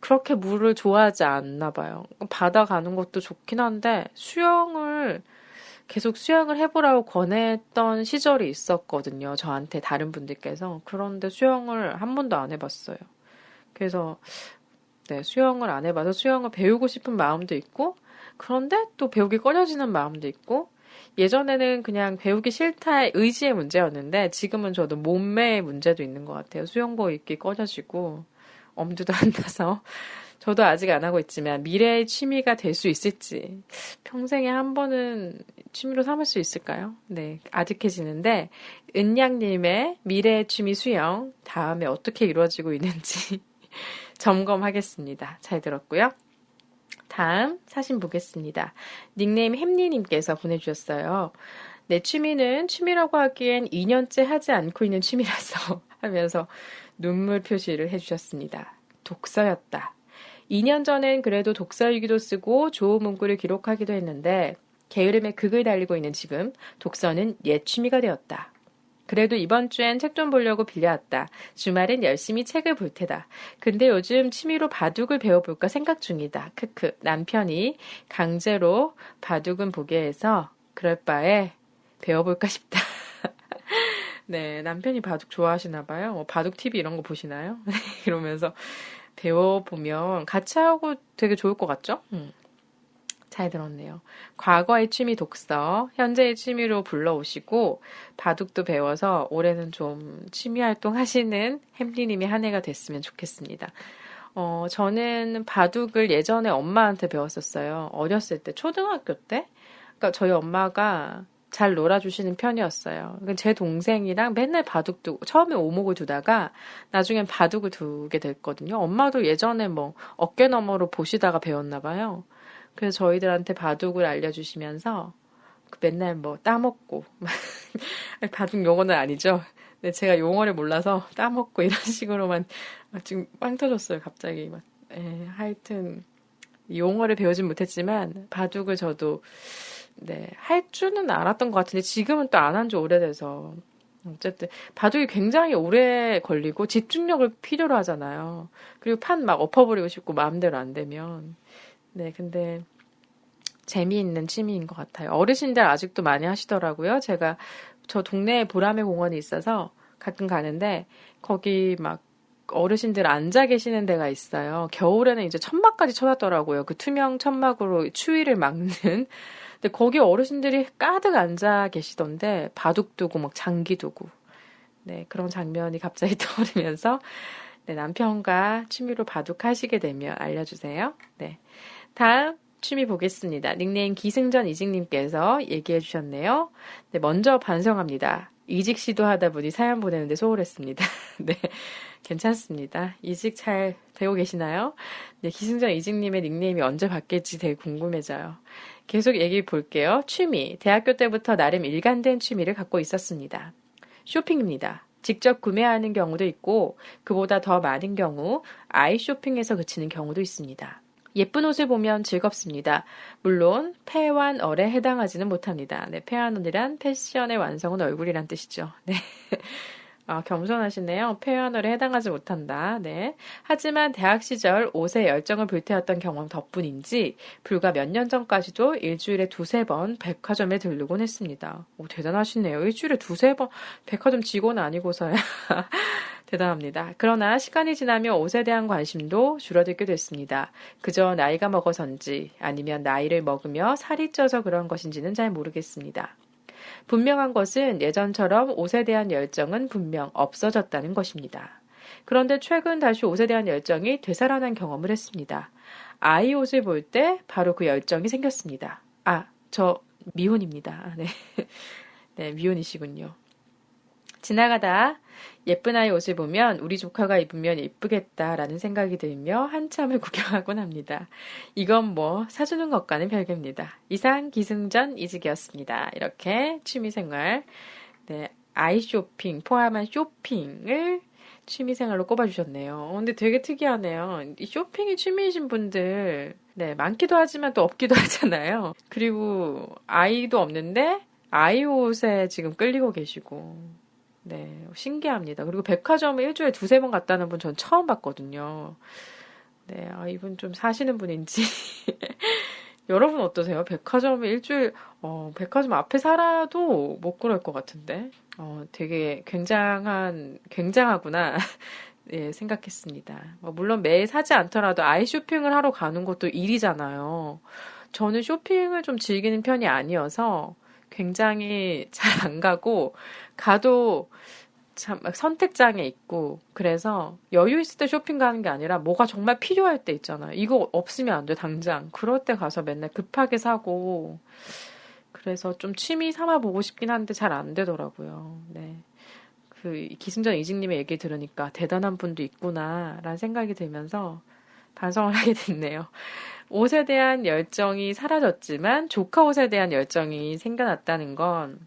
그렇게 물을 좋아하지 않나 봐요. 바다 가는 것도 좋긴 한데, 계속 수영을 해보라고 권했던 시절이 있었거든요. 저한테 다른 분들께서. 그런데 수영을 한 번도 안 해봤어요. 그래서, 네, 수영을 안 해봐서 수영을 배우고 싶은 마음도 있고, 그런데 또 배우기 꺼려지는 마음도 있고, 예전에는 그냥 배우기 싫다의 의지의 문제였는데, 지금은 저도 몸매의 문제도 있는 것 같아요. 수영복 입기 꺼려지고, 엄두도 안 나서. 저도 아직 안 하고 있지만, 미래의 취미가 될 수 있을지, 평생에 한 번은 취미로 삼을 수 있을까요? 네, 아득해지는데, 은양님의 미래의 취미 수영, 다음에 어떻게 이루어지고 있는지 점검하겠습니다. 잘 들었고요. 다음 사진 보겠습니다. 닉네임 햄리님께서 보내주셨어요. 내 취미는 취미라고 하기엔 2년째 하지 않고 있는 취미라서 하면서 눈물 표시를 해주셨습니다. 독서였다. 2년 전엔 그래도 독서일기도 쓰고 좋은 문구를 기록하기도 했는데 게으름에 극을 달리고 있는 지금 독서는 옛 취미가 되었다. 그래도 이번 주엔 책 좀 보려고 빌려왔다. 주말엔 열심히 책을 볼 테다. 근데 요즘 취미로 바둑을 배워볼까 생각 중이다. 크크. 남편이 강제로 바둑은 보게 해서 그럴 바에 배워볼까 싶다. 네, 남편이 바둑 좋아하시나 봐요. 바둑 TV 이런 거 보시나요? 이러면서 배워보면 같이 하고 되게 좋을 것 같죠? 잘 들었네요. 과거의 취미 독서, 현재의 취미로 불러오시고 바둑도 배워서 올해는 좀 취미 활동 하시는 햄리님이 한 해가 됐으면 좋겠습니다. 저는 바둑을 예전에 엄마한테 배웠었어요. 어렸을 때, 초등학교 때. 그러니까 저희 엄마가 잘 놀아주시는 편이었어요. 제 동생이랑 맨날 바둑 두고, 처음에 오목을 두다가 나중엔 바둑을 두게 됐거든요. 엄마도 예전에 뭐 어깨너머로 보시다가 배웠나 봐요. 그래서 저희들한테 바둑을 알려주시면서 맨날 뭐 따먹고 바둑 용어는 아니죠. 근데 제가 용어를 몰라서 따먹고 이런 식으로만 지금 빵 터졌어요. 갑자기 막. 하여튼 용어를 배우진 못했지만 바둑을 저도 할 줄은 알았던 것 같은데 지금은 또 안 한 지 오래돼서 어쨌든 바둑이 굉장히 오래 걸리고 집중력을 필요로 하잖아요. 그리고 판 막 엎어버리고 싶고 마음대로 안 되면 네, 근데 재미있는 취미인 것 같아요. 어르신들 아직도 많이 하시더라고요. 저 동네에 보라매 공원이 있어서 가끔 가는데 거기 막 어르신들 앉아 계시는 데가 있어요. 겨울에는 이제 천막까지 쳐놨더라고요. 그 투명 천막으로 추위를 막는. 근데 거기 어르신들이 가득 앉아 계시던데 바둑 두고 막 장기 두고. 네, 그런 장면이 갑자기 떠오르면서 네, 남편과 취미로 바둑 하시게 되면 알려주세요. 네. 다음 취미 보겠습니다. 닉네임 기승전 이직님께서 얘기해 주셨네요. 네, 먼저 반성합니다. 이직 시도하다 보니 사연 보내는데 소홀했습니다. 네, 괜찮습니다. 이직 잘 되고 계시나요? 네, 기승전 이직님의 닉네임이 언제 바뀔지 되게 궁금해져요. 계속 얘기해 볼게요. 취미. 대학교 때부터 나름 일관된 취미를 갖고 있었습니다. 쇼핑입니다. 직접 구매하는 경우도 있고 그보다 더 많은 경우 아이 쇼핑에서 그치는 경우도 있습니다. 예쁜 옷을 보면 즐겁습니다. 물론 패완얼에 해당하지는 못합니다. 네, 패완얼이란 패션의 완성은 얼굴이란 뜻이죠. 네. 겸손하시네요. 패완얼에 해당하지 못한다. 네. 하지만 대학 시절 옷에 열정을 불태웠던 경험 덕분인지 불과 몇 년 전까지도 일주일에 두세 번 백화점에 들르곤 했습니다. 오, 대단하시네요. 일주일에 두세 번 백화점 직원 아니고서야. 대단합니다. 그러나 시간이 지나며 옷에 대한 관심도 줄어들게 됐습니다. 그저 나이가 먹어서인지 아니면 나이를 먹으며 살이 쪄서 그런 것인지는 잘 모르겠습니다. 분명한 것은 예전처럼 옷에 대한 열정은 분명 없어졌다는 것입니다. 그런데 최근 다시 옷에 대한 열정이 되살아난 경험을 했습니다. 아이 옷을 볼 때 바로 그 열정이 생겼습니다. 저 미혼입니다. 네. 네, 미혼이시군요. 지나가다 예쁜 아이 옷을 보면 우리 조카가 입으면 예쁘겠다라는 생각이 들며 한참을 구경하곤 합니다. 이건 뭐 사주는 것과는 별개입니다. 이상 기승전 이직이었습니다. 이렇게 취미생활, 네, 아이 쇼핑 포함한 쇼핑을 취미생활로 꼽아주셨네요. 근데 되게 특이하네요. 이 쇼핑이 취미이신 분들, 네, 많기도 하지만 또 없기도 하잖아요. 그리고 아이도 없는데 아이 옷에 지금 끌리고 계시고, 네, 신기합니다. 그리고 백화점을 일주일에 두세 번 갔다는 분 전 처음 봤거든요. 네, 이분 좀 사시는 분인지. 여러분 어떠세요? 백화점을 백화점 앞에 살아도 못 그럴 것 같은데. 되게 굉장하구나. 예, 생각했습니다. 물론 매일 사지 않더라도 아이 쇼핑을 하러 가는 것도 일이잖아요. 저는 쇼핑을 좀 즐기는 편이 아니어서 굉장히 잘 안 가도 참 선택장애 있고 그래서 여유 있을 때 쇼핑 가는 게 아니라 뭐가 정말 필요할 때 있잖아요. 이거 없으면 안 돼, 당장. 그럴 때 가서 맨날 급하게 사고 그래서 좀 취미 삼아 보고 싶긴 한데 잘 안 되더라고요. 네. 기승전 이직님의 얘기 들으니까 대단한 분도 있구나라는 생각이 들면서 반성을 하게 됐네요. 옷에 대한 열정이 사라졌지만 조카 옷에 대한 열정이 생겨났다는 건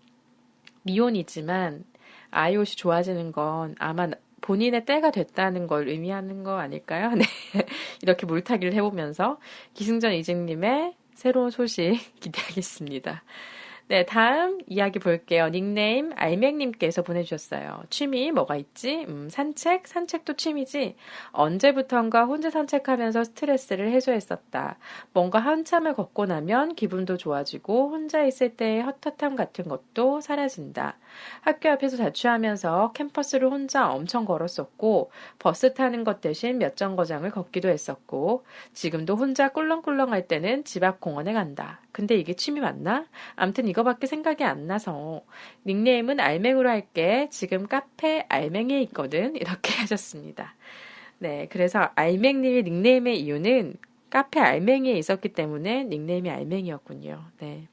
미혼이지만 아이 옷이 좋아지는 건 아마 본인의 때가 됐다는 걸 의미하는 거 아닐까요? 네. 이렇게 물타기를 해보면서 기승전 이직님의 새로운 소식 기대하겠습니다. 네, 다음 이야기 볼게요. 닉네임 알맹님께서 보내주셨어요. 취미 뭐가 있지? 산책도 취미지. 언제부턴가 혼자 산책하면서 스트레스를 해소했었다. 뭔가 한참을 걷고 나면 기분도 좋아지고 혼자 있을 때의 헛헛함 같은 것도 사라진다. 학교 앞에서 자취하면서 캠퍼스를 혼자 엄청 걸었었고 버스 타는 것 대신 몇 정거장을 걷기도 했었고 지금도 혼자 꿀렁꿀렁할 때는 집 앞 공원에 간다. 근데 이게 취미 맞나? 암튼 이거밖에 생각이 안 나서 닉네임은 알맹으로 할게. 지금 카페 알맹이에 있거든. 이렇게 하셨습니다. 네, 그래서 알맹님의 닉네임의 이유는 카페 알맹이에 있었기 때문에 닉네임이 알맹이였군요. 네.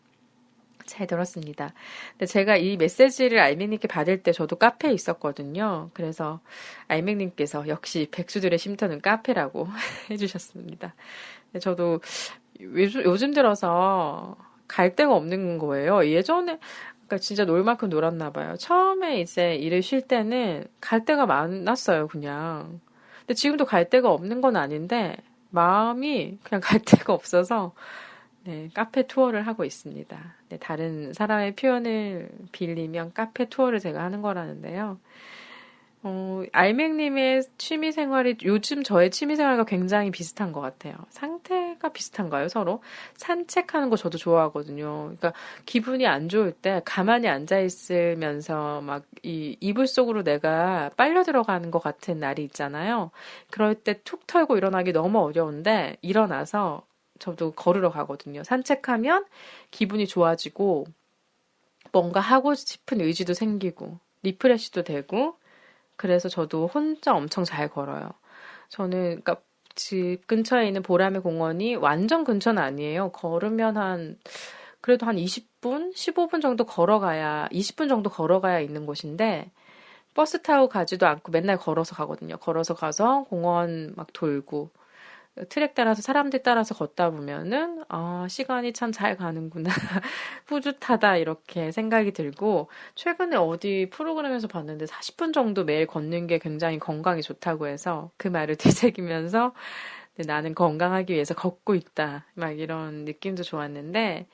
잘 들었습니다. 근데 제가 이 메시지를 알맹님께 받을 때 저도 카페에 있었거든요. 그래서 알맹님께서 역시 백수들의 쉼터는 카페라고 해주셨습니다. 근데 저도 요즘 들어서 갈 데가 없는 거예요. 예전에, 그러니까 진짜 놀 만큼 놀았나 봐요. 처음에 이제 일을 쉴 때는 갈 데가 많았어요, 그냥. 근데 지금도 갈 데가 없는 건 아닌데, 마음이 그냥 갈 데가 없어서, 네, 카페 투어를 하고 있습니다. 네, 다른 사람의 표현을 빌리면 카페 투어를 제가 하는 거라는데요. 알맹님의 취미 생활이 요즘 저의 취미 생활과 굉장히 비슷한 것 같아요. 상태가 비슷한가요, 서로? 산책하는 거 저도 좋아하거든요. 그러니까 기분이 안 좋을 때 가만히 앉아 있으면서 막 이 이불 속으로 내가 빨려 들어가는 것 같은 날이 있잖아요. 그럴 때 툭 털고 일어나기 너무 어려운데 일어나서 저도 걸으러 가거든요. 산책하면 기분이 좋아지고 뭔가 하고 싶은 의지도 생기고 리프레시도 되고 그래서 저도 혼자 엄청 잘 걸어요. 저는 그러니까 집 근처에 있는 보라매 공원이 완전 근처는 아니에요. 걸으면 그래도 한 20분, 15분 정도 걸어가야 20분 정도 걸어가야 있는 곳인데 버스 타고 가지도 않고 맨날 걸어서 가거든요. 걸어서 가서 공원 막 돌고 트랙 따라서 사람들 따라서 걷다 보면은 시간이 참 잘 가는구나. 뿌듯하다 이렇게 생각이 들고 최근에 어디 프로그램에서 봤는데 40분 정도 매일 걷는 게 굉장히 건강에 좋다고 해서 그 말을 되새기면서 네, 나는 건강하기 위해서 걷고 있다. 막 이런 느낌도 좋았는데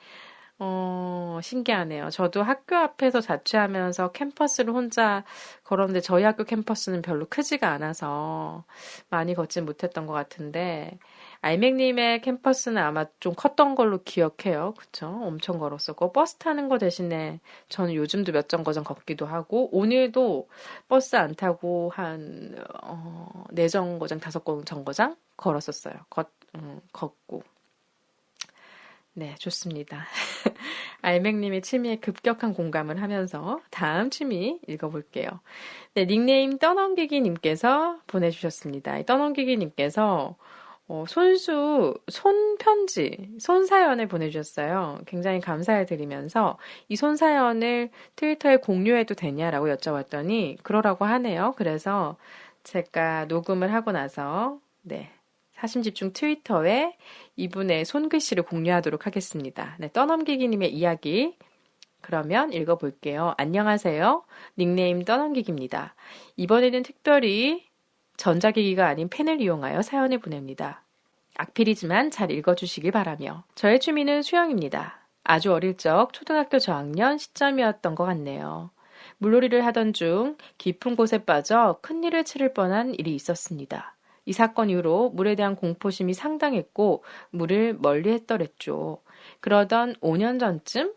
신기하네요. 저도 학교 앞에서 자취하면서 캠퍼스를 혼자 걸었는데 저희 학교 캠퍼스는 별로 크지가 않아서 많이 걷진 못했던 것 같은데 알맹님의 캠퍼스는 아마 좀 컸던 걸로 기억해요. 그쵸? 엄청 걸었었고 버스 타는 거 대신에 저는 요즘도 몇 정거장 걷기도 하고 오늘도 버스 안 타고 한 4정거장, 5정거장 걸었었어요. 걷고. 네, 좋습니다. 알맹님의 취미에 급격한 공감을 하면서 다음 취미 읽어볼게요. 네, 닉네임 떠넘기기님께서 보내주셨습니다. 떠넘기기님께서 손편지, 손사연을 보내주셨어요. 굉장히 감사해드리면서 이 손사연을 트위터에 공유해도 되냐라고 여쭤봤더니 그러라고 하네요. 그래서 제가 녹음을 하고 나서, 네, 사심집중 트위터에 이분의 손글씨를 공유하도록 하겠습니다. 네, 떠넘기기님의 이야기. 그러면 읽어볼게요. 안녕하세요. 닉네임 떠넘기기입니다. 이번에는 특별히 전자기기가 아닌 펜을 이용하여 사연을 보냅니다. 악필이지만 잘 읽어주시길 바라며 저의 취미는 수영입니다. 아주 어릴 적 초등학교 저학년 시점이었던 것 같네요. 물놀이를 하던 중 깊은 곳에 빠져 큰일을 치를 뻔한 일이 있었습니다. 이 사건 이후로 물에 대한 공포심이 상당했고 물을 멀리했더랬죠. 그러던 5년 전쯤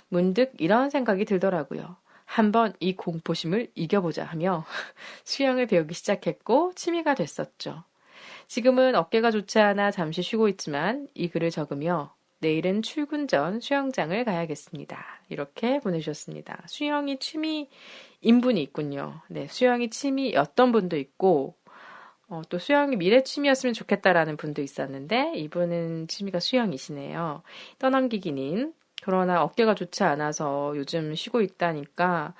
문득 이런 생각이 들더라고요. 한번 이 공포심을 이겨보자 하며 수영을 배우기 시작했고 취미가 됐었죠. 지금은 어깨가 좋지 않아 잠시 쉬고 있지만 이 글을 적으며 내일은 출근 전 수영장을 가야겠습니다. 이렇게 보내주셨습니다. 수영이 취미인 분이 있군요. 네, 수영이 취미였던 분도 있고 또 수영이 미래 취미였으면 좋겠다라는 분도 있었는데 이분은 취미가 수영이시네요. 떠넘기기님. 그러나 어깨가 좋지 않아서 요즘 쉬고 있다니까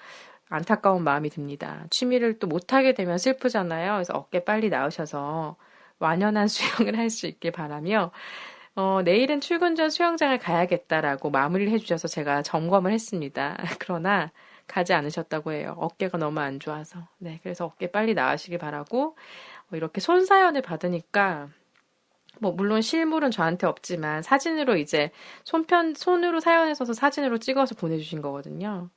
안타까운 마음이 듭니다. 취미를 또 못하게 되면 슬프잖아요. 그래서 어깨 빨리 나으셔서 완연한 수영을 할 수 있길 바라며 내일은 출근 전 수영장을 가야겠다라고 마무리를 해주셔서 제가 점검을 했습니다. 그러나 가지 않으셨다고 해요. 어깨가 너무 안 좋아서. 네, 그래서 어깨 빨리 나으시길 바라고 이렇게 손사연을 받으니까 물론 실물은 저한테 없지만 사진으로 이제 손으로 사연을 써서 사진으로 찍어서 보내주신 거거든요.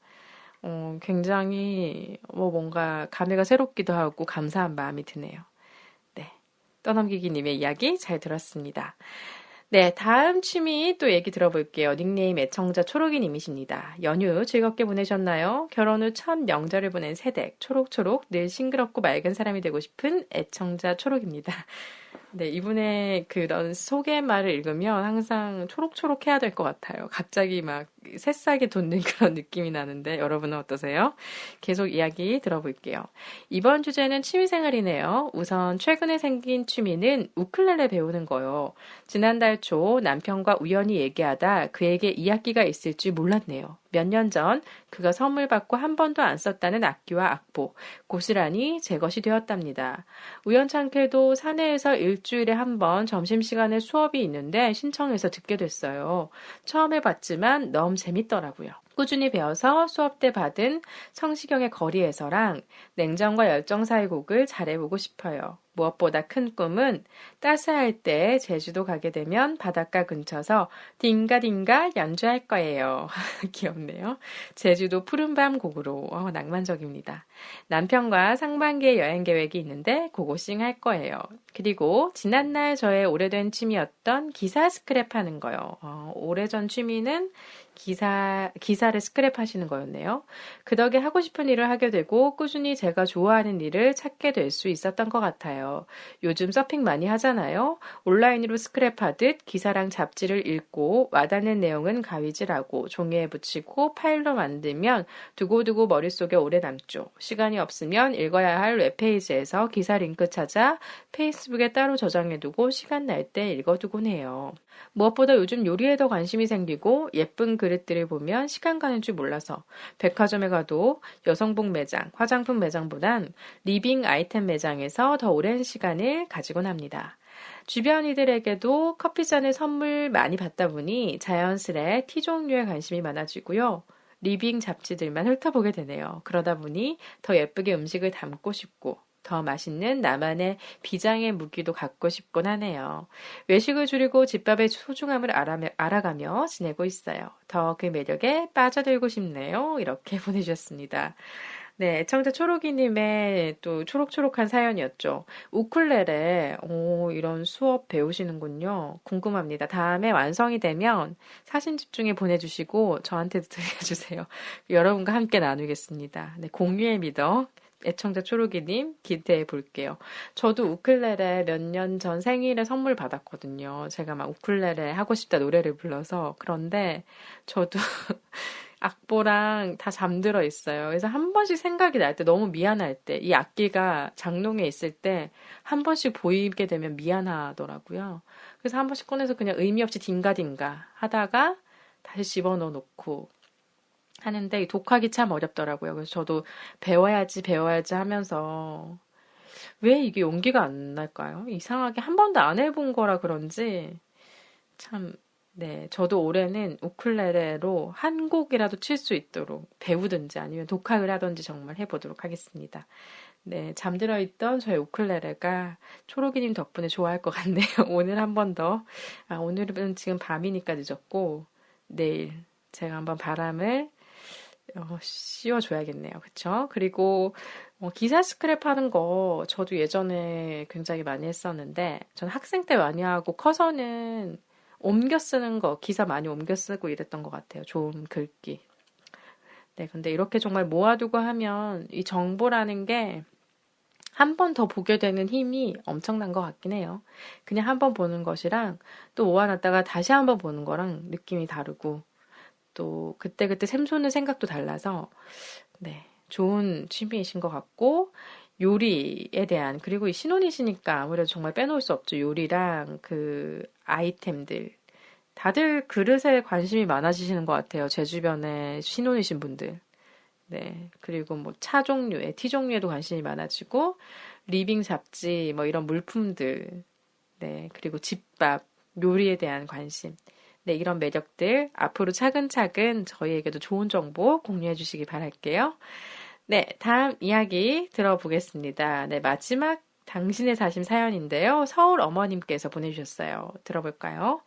굉장히 뭔가 감회가 새롭기도 하고 감사한 마음이 드네요. 네, 떠넘기기님의 이야기 잘 들었습니다. 네, 다음 취미 또 얘기 들어볼게요. 닉네임 애청자 초록이님이십니다. 연휴 즐겁게 보내셨나요? 결혼 후 첫 명절을 보낸 새댁 초록초록 늘 싱그럽고 맑은 사람이 되고 싶은 애청자 초록입니다. 네, 이분의 그런 소개말을 읽으면 항상 초록초록 해야 될 것 같아요. 갑자기 막 새싹이 돋는 그런 느낌이 나는데 여러분은 어떠세요? 계속 이야기 들어볼게요. 이번 주제는 취미생활이네요. 우선 최근에 생긴 취미는 우쿨렐레 배우는 거요. 지난달 초 남편과 우연히 얘기하다 그에게 이 악기가 있을 줄 몰랐네요. 몇 년 전 그가 선물 받고 한 번도 안 썼다는 악기와 악보, 고스란히 제 것이 되었답니다. 우연찮게도 사내에서 일주일에 한 번 점심시간에 수업이 있는데 신청해서 듣게 됐어요. 처음 해봤지만 너무 재밌더라고요. 꾸준히 배워서 수업 때 받은 성시경의 거리에서랑 냉정과 열정 사이 곡을 잘해보고 싶어요. 무엇보다 큰 꿈은 따스할 때 제주도 가게 되면 바닷가 근처서 딩가딩가 연주할 거예요. 귀엽네요. 제주도 푸른밤 곡으로 낭만적입니다. 남편과 상반기에 여행 계획이 있는데 고고싱 할 거예요. 그리고 지난날 저의 오래된 취미였던 기사 스크랩하는 거요. 오래전 취미는 기사를 스크랩하시는 거였네요. 그 덕에 하고 싶은 일을 하게 되고 꾸준히 제가 좋아하는 일을 찾게 될 수 있었던 것 같아요. 요즘 서핑 많이 하잖아요. 온라인으로 스크랩하듯 기사랑 잡지를 읽고 와닿는 내용은 가위질하고 종이에 붙이고 파일로 만들면 두고두고 머릿속에 오래 남죠. 시간이 없으면 읽어야 할 웹페이지에서 기사 링크 찾아 페이스북에 따로 저장해두고 시간 날 때 읽어두곤 해요. 무엇보다 요즘 요리에 더 관심이 생기고 예쁜 그릇들을 보면 시간 가는 줄 몰라서 백화점에 가도 여성복 매장, 화장품 매장보단 리빙 아이템 매장에서 더 오랜 시간을 가지곤 합니다. 주변 이들에게도 커피잔을 선물 많이 받다 보니 자연스레 티 종류에 관심이 많아지고요. 리빙 잡지들만 훑어보게 되네요. 그러다 보니 더 예쁘게 음식을 담고 싶고 더 맛있는 나만의 비장의 무기도 갖고 싶곤 하네요. 외식을 줄이고 집밥의 소중함을 알아가며 지내고 있어요. 더 그 매력에 빠져들고 싶네요. 이렇게 보내주셨습니다. 네, 애청자 초록이님의 또 초록초록한 사연이었죠. 우쿨렐레, 이런 수업 배우시는군요. 궁금합니다. 다음에 완성이 되면 사진 집중해 보내주시고 저한테도 들려주세요. 여러분과 함께 나누겠습니다. 네, 공유의 미덕. 애청자 초록이님 기대해 볼게요. 저도 우쿨렐레 몇 년 전 생일에 선물 받았거든요. 제가 막 우쿨렐레 하고 싶다 노래를 불러서. 그런데 저도 악보랑 다 잠들어 있어요. 그래서 한 번씩 생각이 날 때, 너무 미안할 때, 이 악기가 장롱에 있을 때 한 번씩 보이게 되면 미안하더라고요. 그래서 한 번씩 꺼내서 그냥 의미 없이 딩가딩가 하다가 다시 집어넣어 놓고 하는데, 이 독학이 참 어렵더라고요. 그래서 저도 배워야지 하면서 왜 이게 용기가 안 날까요? 이상하게 한 번도 안 해본 거라 그런지 참, 네, 저도 올해는 우쿨렐레로 한 곡이라도 칠 수 있도록 배우든지 아니면 독학을 하든지 정말 해보도록 하겠습니다. 네, 잠들어 있던 저의 우쿨렐레가 초록이님 덕분에 좋아할 것 같네요. 오늘 한 번 더. 오늘은 지금 밤이니까 늦었고, 내일 제가 한번 바람을 씌워줘야겠네요. 그쵸? 그리고 기사 스크랩 하는 거 저도 예전에 굉장히 많이 했었는데, 전 학생 때 많이 하고 커서는 옮겨 쓰는 거, 기사 많이 옮겨 쓰고 이랬던 것 같아요. 좋은 글귀. 네, 근데 이렇게 정말 모아두고 하면 이 정보라는 게 한 번 더 보게 되는 힘이 엄청난 것 같긴 해요. 그냥 한 번 보는 것이랑 또 모아놨다가 다시 한 번 보는 거랑 느낌이 다르고 또 그때그때 샘솟는 생각도 달라서 네, 좋은 취미이신 것 같고 요리에 대한 그리고 이 신혼이시니까 아무래도 정말 빼놓을 수 없죠. 요리랑 그 아이템들 다들 그릇에 관심이 많아지시는 것 같아요. 제 주변에 신혼이신 분들. 네. 그리고 뭐 차 종류에, 티 종류에도 관심이 많아지고, 리빙 잡지, 뭐 이런 물품들. 네. 그리고 집밥, 요리에 대한 관심. 네. 이런 매력들 앞으로 차근차근 저희에게도 좋은 정보 공유해 주시기 바랄게요. 네. 다음 이야기 들어보겠습니다. 네. 마지막 당신의 사심 사연인데요. 서울 어머님께서 보내주셨어요. 들어볼까요?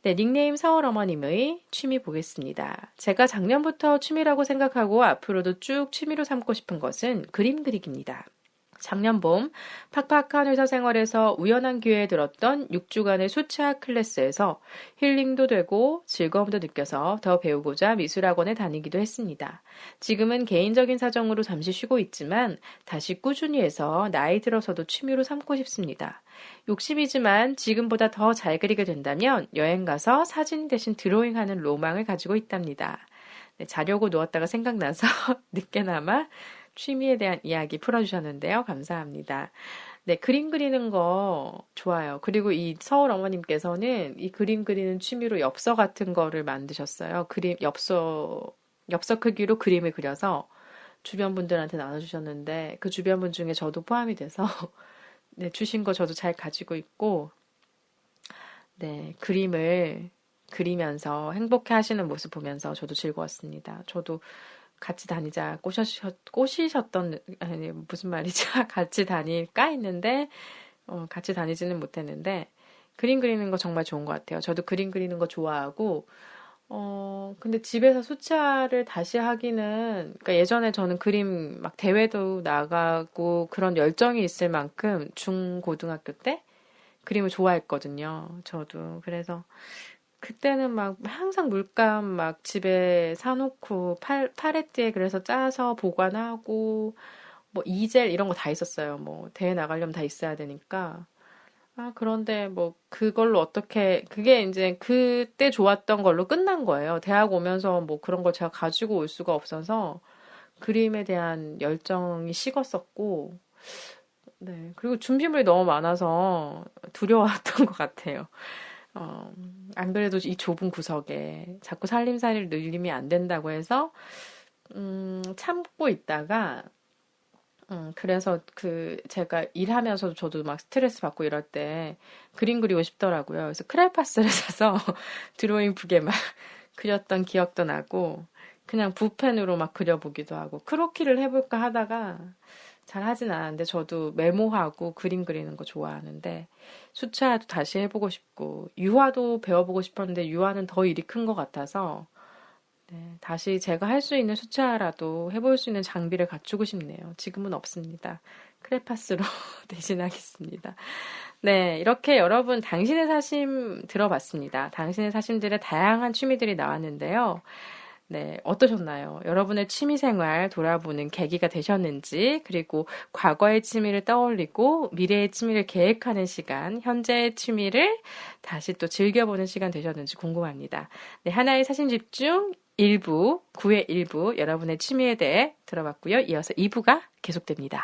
네, 닉네임 서울 어머님의 취미 보겠습니다. 제가 작년부터 취미라고 생각하고 앞으로도 쭉 취미로 삼고 싶은 것은 그림 그리기입니다. 작년 봄 팍팍한 회사 생활에서 우연한 기회에 들었던 6주간의 수채화 클래스에서 힐링도 되고 즐거움도 느껴서 더 배우고자 미술학원에 다니기도 했습니다. 지금은 개인적인 사정으로 잠시 쉬고 있지만 다시 꾸준히 해서 나이 들어서도 취미로 삼고 싶습니다. 욕심이지만 지금보다 더 잘 그리게 된다면 여행 가서 사진 대신 드로잉하는 로망을 가지고 있답니다. 네, 자려고 누웠다가 생각나서 늦게나마 취미에 대한 이야기 풀어주셨는데요. 감사합니다. 네, 그림 그리는 거 좋아요. 그리고 이 서울 어머님께서는 이 그림 그리는 취미로 엽서 같은 거를 만드셨어요. 엽서 크기로 그림을 그려서 주변 분들한테 나눠주셨는데 그 주변 분 중에 저도 포함이 돼서 네, 주신 거 저도 잘 가지고 있고 네, 그림을 그리면서 행복해 하시는 모습 보면서 저도 즐거웠습니다. 저도 같이 다니자 꼬시셨던, 아니, 무슨 말이죠? 같이 다닐까 했는데, 같이 다니지는 못했는데, 그림 그리는 거 정말 좋은 것 같아요. 저도 그림 그리는 거 좋아하고, 근데 집에서 수채화를 다시 하기는, 그러니까 예전에 저는 그림 막 대회도 나가고 그런 열정이 있을 만큼 중고등학교 때 그림을 좋아했거든요. 저도. 그래서 그때는 막 항상 물감 막 집에 사놓고 팔레트에 그래서 짜서 보관하고 뭐 이젤 이런 거 다 있었어요. 뭐 대회 나가려면 다 있어야 되니까. 그런데 뭐 그걸로 어떻게 그게 이제 그때 좋았던 걸로 끝난 거예요. 대학 오면서 뭐 그런 걸 제가 가지고 올 수가 없어서 그림에 대한 열정이 식었었고 네. 그리고 준비물이 너무 많아서 두려웠던 것 같아요. 어, 안 그래도 이 좁은 구석에 자꾸 살림살이를 늘림이 안 된다고 해서, 참고 있다가, 그래서 제가 일하면서도 저도 막 스트레스 받고 이럴 때 그림 그리고 싶더라고요. 그래서 크레파스를 사서 드로잉 북에 막 그렸던 기억도 나고, 그냥 붓펜으로 막 그려보기도 하고, 크로키를 해볼까 하다가 잘 하진 않았는데, 저도 메모하고 그림 그리는 거 좋아하는데, 수채화도 다시 해보고 싶고, 유화도 배워보고 싶었는데, 유화는 더 일이 큰 것 같아서, 네, 다시 제가 할 수 있는 수채화라도 해볼 수 있는 장비를 갖추고 싶네요. 지금은 없습니다. 크레파스로 대신하겠습니다. 네, 이렇게 여러분 당신의 사심 들어봤습니다. 당신의 사심들의 다양한 취미들이 나왔는데요. 네, 어떠셨나요? 여러분의 취미생활 돌아보는 계기가 되셨는지, 그리고 과거의 취미를 떠올리고 미래의 취미를 계획하는 시간, 현재의 취미를 다시 또 즐겨보는 시간 되셨는지 궁금합니다. 네, 하나의 사심 집중 1부, 9의 1부 여러분의 취미에 대해 들어봤고요. 이어서 2부가 계속됩니다.